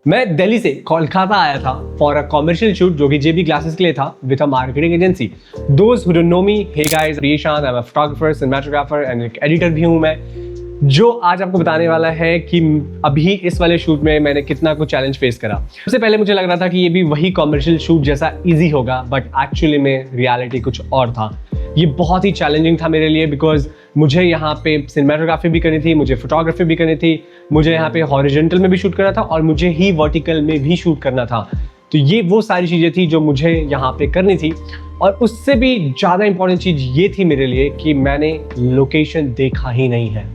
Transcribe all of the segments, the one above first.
मैं दिल्ली से कोलकाता आया था फॉर अ कॉमर्शियल शूट जो कि जेबी ग्लासेस के लिए था विद अ मार्केटिंग एजेंसी। दोस्त who don't know me, hey guys, Rishan, I am a photographer, cinematographer and एक एडिटर भी हूं मैं, जो आज आपको बताने वाला है कि अभी इस वाले शूट में मैंने कितना कुछ चैलेंज फेस करा। सबसे पहले मुझे लग रहा था कि ये भी वही कॉमर्शियल शूट जैसा इजी होगा, बट एक्चुअली में रियलिटी कुछ और था। ये बहुत ही चैलेंजिंग था मेरे लिए बिकॉज मुझे यहाँ पे सिनेमेटोग्राफी भी करनी थी, मुझे फोटोग्राफी भी करनी थी, मुझे यहाँ पे हॉरिजॉन्टल में भी शूट करना था और मुझे ही वर्टिकल में भी शूट करना था। तो ये वो सारी चीज़ें थी जो मुझे यहाँ पे करनी थी। और उससे भी ज़्यादा इंपॉर्टेंट चीज़ ये थी मेरे लिए कि मैंने लोकेशन देखा ही नहीं है।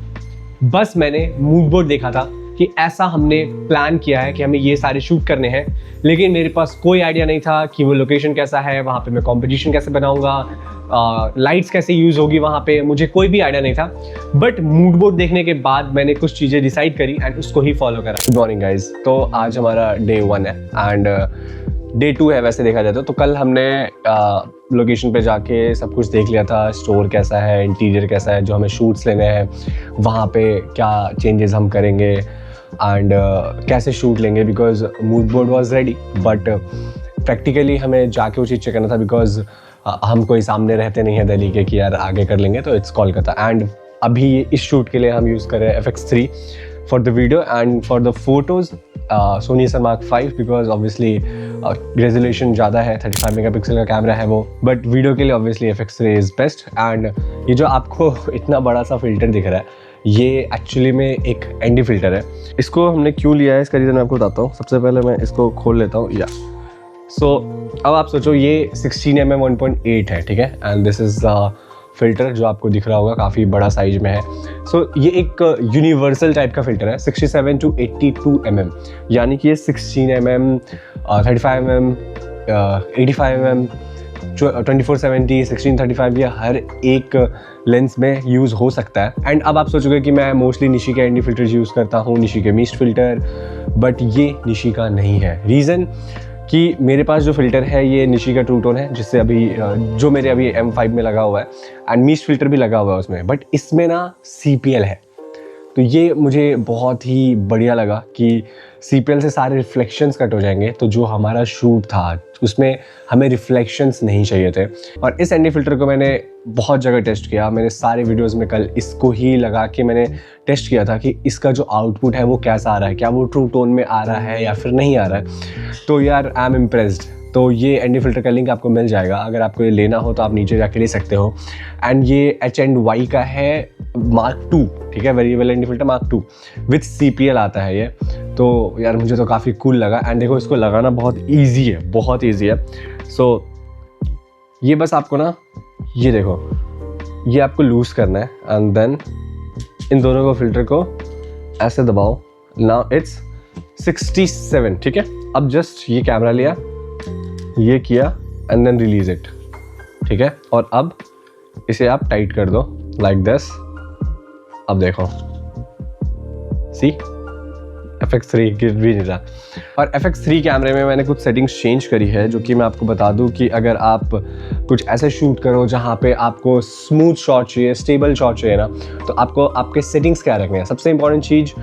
बस मैंने मूड बोर्ड देखा था कि ऐसा हमने प्लान किया है कि हमें ये सारे शूट करने हैं, लेकिन मेरे पास कोई आइडिया नहीं था कि वो लोकेशन कैसा है, वहाँ पे मैं कंपटीशन कैसे बनाऊंगा, लाइट्स कैसे यूज़ होगी वहाँ पे, मुझे कोई भी आइडिया नहीं था। बट मूड बोर्ड देखने के बाद मैंने कुछ चीज़ें डिसाइड करी एंड उसको ही फॉलो करा। Good morning guys. तो आज हमारा डे 1 है एंड डे 2 है वैसे देखा जाए तो कल हमने लोकेशन पे जाके सब कुछ देख लिया था, स्टोर कैसा है, इंटीरियर कैसा है, जो हमें शूट्स लेने हैं वहाँ पे क्या चेंजेस हम करेंगे एंड कैसे शूट लेंगे, because mood board was ready but practically हमें जाके वो चीज़ चेक करना था बिकॉज हम कोई सामने रहते नहीं हैं दिल्ली के कि यार आगे कर लेंगे, तो इट्स कोलकाता। एंड अभी इस शूट के लिए हम यूज़ कर रहे हैं FX3 for the video and for the photos Sony Mark 5 because obviously resolution ज़्यादा है, 35 मेगापिक्सल का कैमरा है वो, बट वीडियो के लिए obviously FX3 is best. And ये जो आपको इतना बड़ा सा फिल्टर दिख रहा है ये एक्चुअली में एक एनडी फिल्टर है। इसको हमने क्यों लिया है इसका रीज़न मैं आपको बताता हूँ। सबसे पहले मैं इसको खोल लेता हूँ या अब आप सोचो ये 16mm 1.8 है, ठीक है, एंड दिस इज़ फ़िल्टर जो आपको दिख रहा होगा काफ़ी बड़ा साइज में है। ये एक यूनिवर्सल टाइप का फ़िल्टर है 67 to 82mm, यानी कि ये 16mm 35mm 85mm 2470 1635 ये हर एक लेंस में यूज़ हो सकता है। एंड अब आप सोचोगे कि मैं मोस्टली निशी के एनडी फिल्टर्स यूज़ करता हूँ, निशी के मीस्ट फिल्टर, बट ये निशी का नहीं है। रीज़न कि मेरे पास जो फ़िल्टर है ये निशी का ट्रू टोन है, जिससे अभी जो मेरे अभी M5 में लगा हुआ है एंड मीस्ट फिल्टर भी लगा हुआ है उसमें, बट इसमें ना CPL है। तो ये मुझे बहुत ही बढ़िया लगा कि CPL से सारे रिफ्लेक्शंस कट हो जाएंगे, तो जो हमारा शूट था उसमें हमें रिफ्लेक्शंस नहीं चाहिए थे। और इस एनडी फिल्टर को मैंने बहुत जगह टेस्ट किया, मैंने सारे वीडियोस में कल इसको ही लगा के मैंने टेस्ट किया था कि इसका जो आउटपुट है वो कैसा आ रहा है, क्या वो ट्रू टोन में आ रहा है या फिर नहीं आ रहा है। तो यार आई एम इम्प्रेस्ड। तो ये एनडी फिल्टर का लिंक आपको मिल जाएगा, अगर आपको ये लेना हो तो आप नीचे जाके ले सकते हो। एंड ये H&Y का है Mark 2, ठीक है, variable ND filter Mark 2 with CPL आता है ये। तो यार मुझे तो काफ़ी कूल लगा एंड देखो इसको लगाना बहुत ईजी है, बहुत ईजी है। ये बस आपको ना ये देखो ये आपको लूज़ करना है एंड देन इन दोनों को फिल्टर को ऐसे दबाओ। नाउ इट्स 67, ठीक है। अब जस्ट ये कैमरा लिया, ये किया एंड देन रिलीज इट, ठीक है, और अब इसे आप टाइट कर दो लाइक दिस। अब देखो सी FX3 गिर भी नहीं रहा। और FX3 कैमरे में मैंने कुछ सेटिंग्स चेंज करी है जो कि मैं आपको बता दूं कि अगर आप कुछ ऐसे शूट करो जहाँ पे आपको स्मूथ शॉट चाहिए, स्टेबल शॉट चाहिए ना, तो आपको आपके सेटिंग्स क्या रखने हैं। सबसे इंपॉर्टेंट चीज़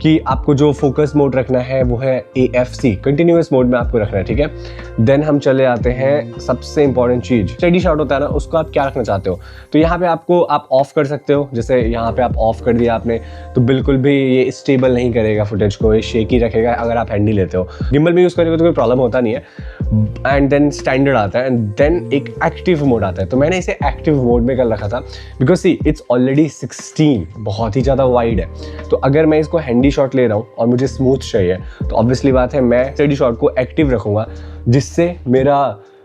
कि आपको जो फोकस मोड रखना है वो है AFC, कंटिन्यूअस मोड में आपको रखना है, ठीक है। देन हम चले आते हैं सबसे इंपॉर्टेंट चीज़, स्टेडी शॉट होता है ना, उसको आप क्या रखना चाहते हो। तो यहाँ पे आप ऑफ कर सकते हो, जैसे यहाँ पे आप ऑफ कर दिया आपने तो बिल्कुल भी ये स्टेबल नहीं करेगा फुटेज को, ये शेकी रखेगा अगर आप हैंडी लेते हो। गिम्बल में यूज़ करेंगे तो कोई प्रॉब्लम होता नहीं है। एंड देन स्टैंडर्ड आता है एंड देन एक एक्टिव मोड आता है। तो मैंने इसे एक्टिव मोड में कर रखा था बिकॉज सी इट्स ऑलरेडी 16, बहुत ही ज़्यादा वाइड है। तो अगर मैं इसको हैंडी शॉट ले रहा हूँ और मुझे स्मूथ चाहिए तो ऑब्वियसली बात है मैं स्टेडी शॉट को एक्टिव रखूँगा, जिससे मेरा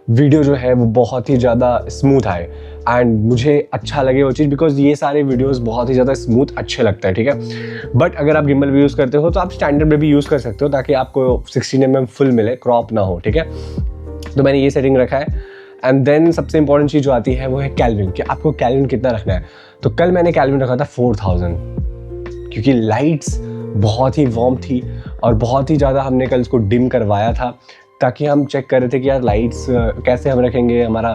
वीडियो जो है वो बहुत ही ज़्यादा स्मूथ आए एंड मुझे अच्छा लगे वो चीज़, बिकॉज ये सारे वीडियोस बहुत ही ज़्यादा स्मूथ अच्छे लगते हैं, ठीक है। बट अगर आप गिम्बल भी यूज़ करते हो तो आप स्टैंडर्ड में भी यूज़ कर सकते हो ताकि आपको 16mm फुल मिले, क्रॉप ना हो, ठीक है। तो मैंने ये सेटिंग रखा है एंड देन सबसे इंपॉर्टेंट चीज़ जो आती है वो है कैल्विन, कि आपको कैल्विन कितना रखना है। तो कल मैंने कैल्विन रखा था 4000, क्योंकि लाइट्स बहुत ही वार्म थी और बहुत ही ज़्यादा हमने कल इसको डिम करवाया था, ताकि हम चेक कर रहे थे कि यार लाइट्स कैसे हम रखेंगे, हमारा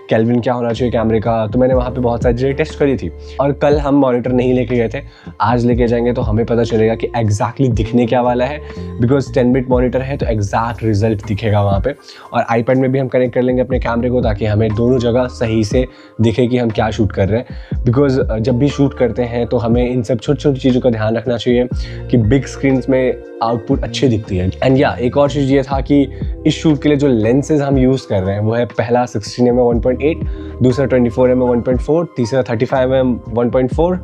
केल्विन क्या होना चाहिए कैमरे का। तो मैंने वहाँ पे बहुत सारी चीज़ें टेस्ट करी थी। और कल हम मॉनिटर नहीं लेके गए थे, आज लेके जाएंगे तो हमें पता चलेगा कि एग्जैक्टली दिखने क्या वाला है, बिकॉज 10-bit मॉनिटर है तो एग्जैक्ट रिजल्ट दिखेगा वहाँ पे। और आईपैड में भी हम कनेक्ट कर लेंगे अपने कैमरे को, ताकि हमें दोनों जगह सही से दिखे कि हम क्या शूट कर रहे हैं। बिकॉज जब भी शूट करते हैं तो हमें इन सब छोटी छोटी चीज़ों का ध्यान रखना चाहिए कि बिग स्क्रीन में आउटपुट अच्छी दिखती है। एंड या एक और चीज़ ये था कि इस शूट के लिए जो लेंसेज हम यूज़ कर रहे हैं वो है पहला 16mm 1.8, दूसरा 24mm 1.4, तीसरा 35mm 1.4,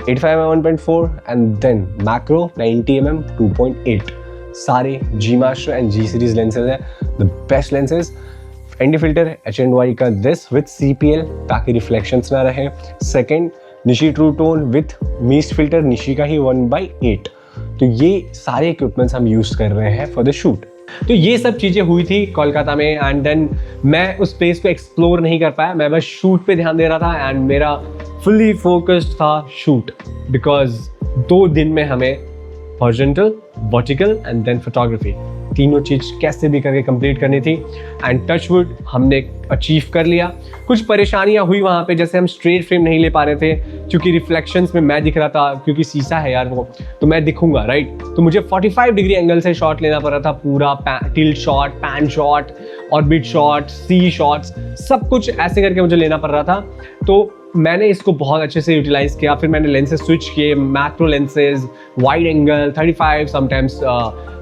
85mm 1.4 and then macro 90mm 2.8। सारे G master and G series lenses हैं, the best lenses. ND filter HNY का दिस विथ CPL, ताकि रिफ्लेक्शंस ना रहे। Second NiSi true tone with mist filter, NiSi का ही 1/8। तो ये सारे इक्विपमेंट्स हम यूज़ कर रहे हैं फॉर द शूट। तो ये सब चीज़ें हुई थी कोलकाता में, एंड देन मैं उस प्लेस को एक्सप्लोर नहीं कर पाया, मैं बस शूट पे ध्यान दे रहा था एंड मेरा फुली फोकस्ड था शूट, बिकॉज 2 दिन में हमें horizontal, vertical and then photography तीनों चीज़ कैसे भी करके कंप्लीट करनी थी। एंड टचवुड हमने अचीव कर लिया। कुछ परेशानियां हुई वहाँ पे, जैसे हम स्ट्रेट फ्रेम नहीं ले पा रहे थे क्योंकि रिफ्लेक्शंस में मैं दिख रहा था, क्योंकि शीशा है यार वो, तो मैं दिखूंगा राइट। तो मुझे 45 डिग्री एंगल से शॉट लेना पड़ रहा था, पूरा tilt shot, pan shot, orbit shot, सी शॉट्स, सब कुछ ऐसे करके मुझे लेना पड़ रहा था। तो मैंने इसको बहुत अच्छे से यूटिलाइज किया। फिर मैंने लेंसेज स्विच किए, macro lenses, wide angle 35, sometimes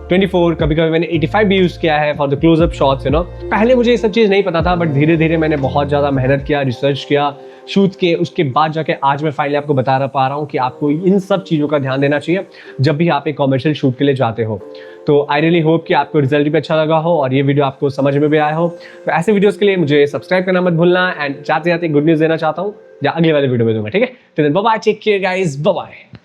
24, कभी कभी मैंने 85 भी यूज़ किया है फॉर द क्लोजअप शॉट्स, पहले मुझे ये सब चीज़ नहीं पता था, बट धीरे धीरे मैंने बहुत ज़्यादा मेहनत किया, रिसर्च किया, शूट के उसके बाद जाके आज मैं फाइनली आपको बता पा रहा हूँ कि आपको इन सब चीज़ों का ध्यान देना चाहिए जब भी आप एक कॉमर्शियल शूट के लिए जाते हो। तो आई रियली होप कि आपको रिजल्ट भी अच्छा लगा हो और ये वीडियो आपको समझ में भी आया हो। तो ऐसे वीडियोस के लिए मुझे सब्सक्राइब करना मत भूलना। एंड जाते जाते गुड न्यूज़ देना चाहता हूँ, या अगले वाले वीडियो में दूंगा, ठीक है। तो bye bye, take care guys, bye bye.